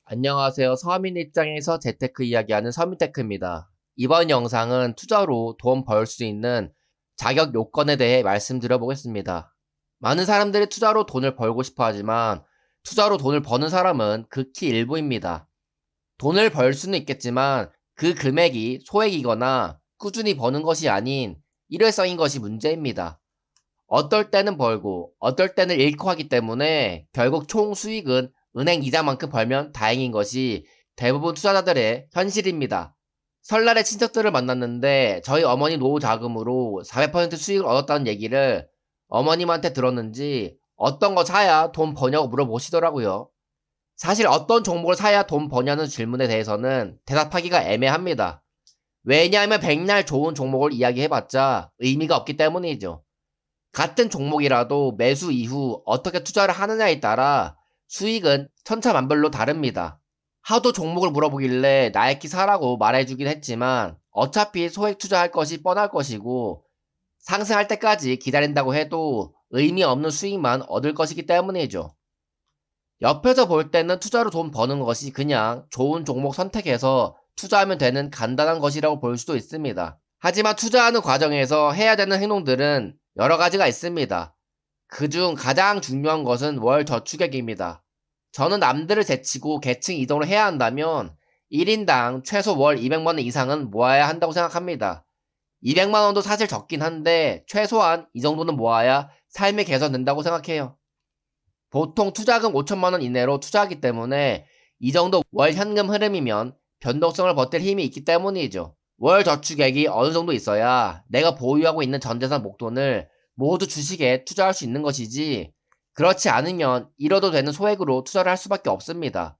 안녕하세요. 서민 입장에서 재테크 이야기하는 서민테크입니다. 이번 영상은 투자로 돈 벌 수 있는 자격 요건에 대해 말씀드려보겠습니다. 많은 사람들이 투자로 돈을 벌고 싶어 하지만 투자로 돈을 버는 사람은 극히 일부입니다. 돈을 벌 수는 있겠지만 그 금액이 소액이거나 꾸준히 버는 것이 아닌 일회성인 것이 문제입니다. 어떨 때는 벌고 어떨 때는 잃고 하기 때문에 결국 총 수익은 은행 이자만큼 벌면 다행인 것이 대부분 투자자들의 현실입니다. 설날에 친척들을 만났는데 저희 어머니 노후 자금으로 400% 수익을 얻었다는 얘기를 어머님한테 들었는지 어떤 거 사야 돈 버냐고 물어보시더라고요. 사실 어떤 종목을 사야 돈 버냐는 질문에 대해서는 대답하기가 애매합니다. 왜냐하면 백날 좋은 종목을 이야기해봤자 의미가 없기 때문이죠. 같은 종목이라도 매수 이후 어떻게 투자를 하느냐에 따라 수익은 천차만별로 다릅니다. 하도 종목을 물어보길래 나이키 사라고 말해주긴 했지만 어차피 소액 투자할 것이 뻔할 것이고 상승할 때까지 기다린다고 해도 의미 없는 수익만 얻을 것이기 때문이죠. 옆에서 볼 때는 투자로 돈 버는 것이 그냥 좋은 종목 선택해서 투자하면 되는 간단한 것이라고 볼 수도 있습니다. 하지만 투자하는 과정에서 해야 되는 행동들은 여러 가지가 있습니다. 그중 가장 중요한 것은 월 저축액입니다. 저는 남들을 제치고 계층 이동을 해야 한다면 1인당 최소 월 200만원 이상은 모아야 한다고 생각합니다. 200만원도 사실 적긴 한데 최소한 이 정도는 모아야 삶이 개선된다고 생각해요. 보통 투자금 5천만원 이내로 투자하기 때문에 이 정도 월 현금 흐름이면 변동성을 버틸 힘이 있기 때문이죠. 월 저축액이 어느 정도 있어야 내가 보유하고 있는 전재산 목돈을 모두 주식에 투자할 수 있는 것이지, 그렇지 않으면 잃어도 되는 소액으로 투자를 할 수밖에 없습니다.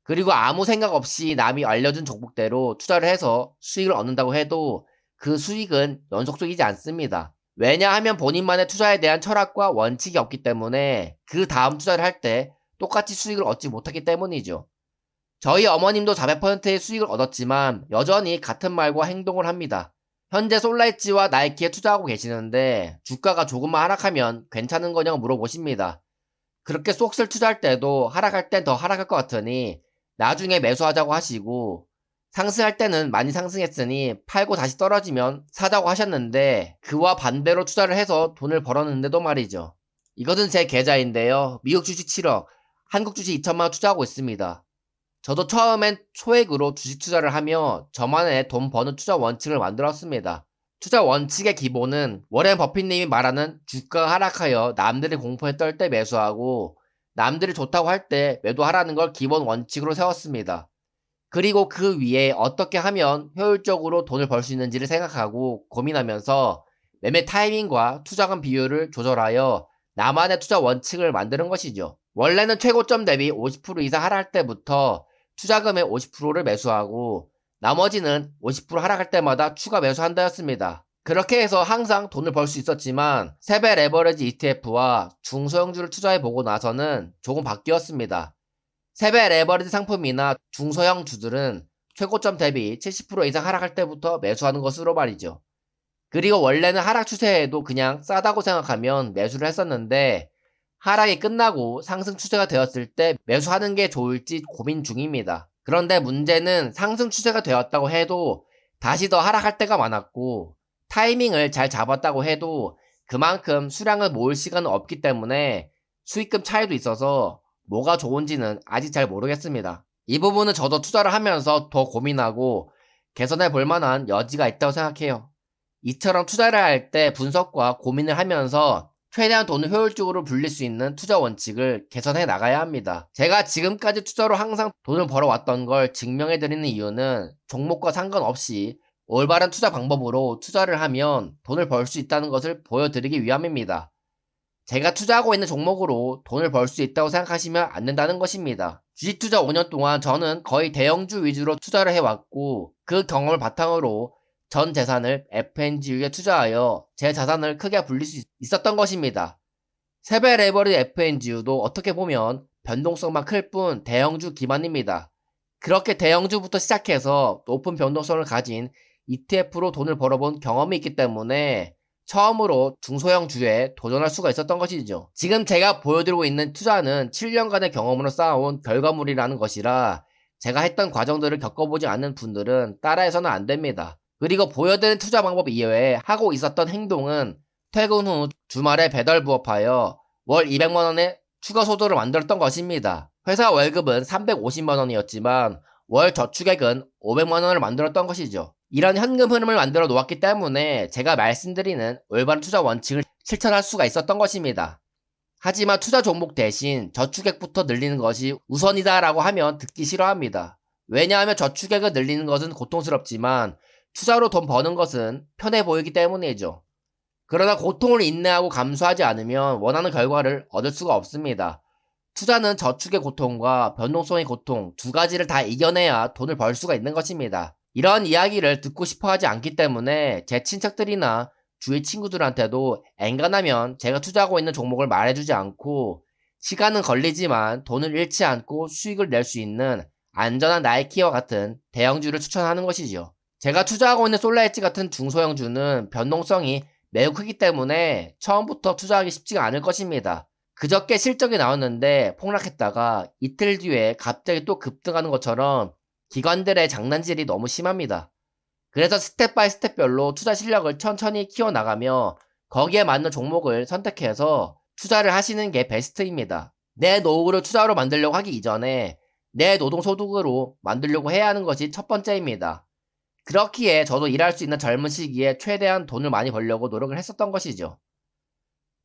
그리고 아무 생각 없이 남이 알려준 종목대로 투자를 해서 수익을 얻는다고 해도 그 수익은 연속적이지 않습니다. 왜냐하면 본인만의 투자에 대한 철학과 원칙이 없기 때문에 그 다음 투자를 할 때 똑같이 수익을 얻지 못하기 때문이죠. 저희 어머님도 400%의 수익을 얻었지만 여전히 같은 말과 행동을 합니다. 현재 솔라이치와 나이키에 투자하고 계시는데 주가가 조금만 하락하면 괜찮은 거냐고 물어보십니다. 그렇게 쏙쓸 투자할 때도 하락할 땐 더 하락할 것 같으니 나중에 매수하자고 하시고, 상승할 때는 많이 상승했으니 팔고 다시 떨어지면 사자고 하셨는데 그와 반대로 투자를 해서 돈을 벌었는데도 말이죠. 이것은 제 계좌인데요. 미국 주식 7억, 한국 주식 2천만원 투자하고 있습니다. 저도 처음엔 소액으로 주식 투자를 하며 저만의 돈 버는 투자 원칙을 만들었습니다. 투자 원칙의 기본은 워렌 버핏님이 말하는 주가가 하락하여 남들이 공포에 떨 때 매수하고 남들이 좋다고 할 때 매도하라는 걸 기본 원칙으로 세웠습니다. 그리고 그 위에 어떻게 하면 효율적으로 돈을 벌 수 있는지를 생각하고 고민하면서 매매 타이밍과 투자금 비율을 조절하여 나만의 투자 원칙을 만드는 것이죠. 원래는 최고점 대비 50% 이상 하락할 때부터 투자금의 50%를 매수하고 나머지는 50% 하락할 때마다 추가 매수한다였습니다. 그렇게 해서 항상 돈을 벌 수 있었지만 세배 레버리지 ETF와 중소형주를 투자해보고 나서는 조금 바뀌었습니다. 세배 레버리지 상품이나 중소형 주들은 최고점 대비 70% 이상 하락할 때부터 매수하는 것으로 말이죠. 그리고 원래는 하락 추세에도 그냥 싸다고 생각하면 매수를 했었는데 하락이 끝나고 상승 추세가 되었을 때 매수하는 게 좋을지 고민 중입니다. 그런데 문제는 상승 추세가 되었다고 해도 다시 더 하락할 때가 많았고 타이밍을 잘 잡았다고 해도 그만큼 수량을 모을 시간은 없기 때문에 수익금 차이도 있어서 뭐가 좋은지는 아직 잘 모르겠습니다. 이 부분은 저도 투자를 하면서 더 고민하고 개선해 볼 만한 여지가 있다고 생각해요. 이처럼 투자를 할 때 분석과 고민을 하면서 최대한 돈을 효율적으로 불릴 수 있는 투자 원칙을 개선해 나가야 합니다. 제가 지금까지 투자로 항상 돈을 벌어왔던 걸 증명해 드리는 이유는 종목과 상관없이 올바른 투자 방법으로 투자를 하면 돈을 벌 수 있다는 것을 보여드리기 위함입니다. 제가 투자하고 있는 종목으로 돈을 벌 수 있다고 생각하시면 안 된다는 것입니다. 주식 투자 5년 동안 저는 거의 대형주 위주로 투자를 해왔고 그 경험을 바탕으로 전 재산을 FNGU에 투자하여 제 자산을 크게 불릴 수 있었던 것입니다. 세배 레버리지 FNGU도 어떻게 보면 변동성만 클 뿐 대형주 기반입니다. 그렇게 대형주부터 시작해서 높은 변동성을 가진 ETF로 돈을 벌어본 경험이 있기 때문에 처음으로 중소형 주에 도전할 수가 있었던 것이죠. 지금 제가 보여드리고 있는 투자는 7년간의 경험으로 쌓아온 결과물이라는 것이라 제가 했던 과정들을 겪어보지 않는 분들은 따라해서는 안 됩니다. 그리고 보여드린 투자 방법 이외에 하고 있었던 행동은 퇴근 후 주말에 배달 부업하여 월 200만원의 추가 소득을 만들었던 것입니다. 회사 월급은 350만원이었지만 월 저축액은 500만원을 만들었던 것이죠. 이런 현금 흐름을 만들어 놓았기 때문에 제가 말씀드리는 올바른 투자 원칙을 실천할 수가 있었던 것입니다. 하지만 투자 종목 대신 저축액부터 늘리는 것이 우선이다라고 하면 듣기 싫어합니다. 왜냐하면 저축액을 늘리는 것은 고통스럽지만 투자로 돈 버는 것은 편해 보이기 때문이죠. 그러나 고통을 인내하고 감수하지 않으면 원하는 결과를 얻을 수가 없습니다. 투자는 저축의 고통과 변동성의 고통 두 가지를 다 이겨내야 돈을 벌 수가 있는 것입니다. 이런 이야기를 듣고 싶어 하지 않기 때문에 제 친척들이나 주위 친구들한테도 엔간하면 제가 투자하고 있는 종목을 말해주지 않고 시간은 걸리지만 돈을 잃지 않고 수익을 낼 수 있는 안전한 나이키와 같은 대형주를 추천하는 것이죠. 제가 투자하고 있는 솔라엣지 같은 중소형주는 변동성이 매우 크기 때문에 처음부터 투자하기 쉽지가 않을 것입니다. 그저께 실적이 나왔는데 폭락했다가 이틀 뒤에 갑자기 또 급등하는 것처럼 기관들의 장난질이 너무 심합니다. 그래서 스텝 바이 스텝별로 투자 실력을 천천히 키워나가며 거기에 맞는 종목을 선택해서 투자를 하시는 게 베스트입니다. 내 노후를 투자로 만들려고 하기 이전에 내 노동소득으로 만들려고 해야 하는 것이 첫 번째입니다. 그렇기에 저도 일할 수 있는 젊은 시기에 최대한 돈을 많이 벌려고 노력을 했었던 것이죠.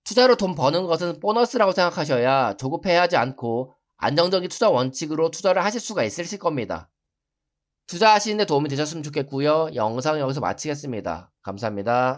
투자로 돈 버는 것은 보너스라고 생각하셔야 조급해하지 않고 안정적인 투자 원칙으로 투자를 하실 수가 있으실 겁니다. 투자하시는 데 도움이 되셨으면 좋겠고요. 영상 여기서 마치겠습니다. 감사합니다.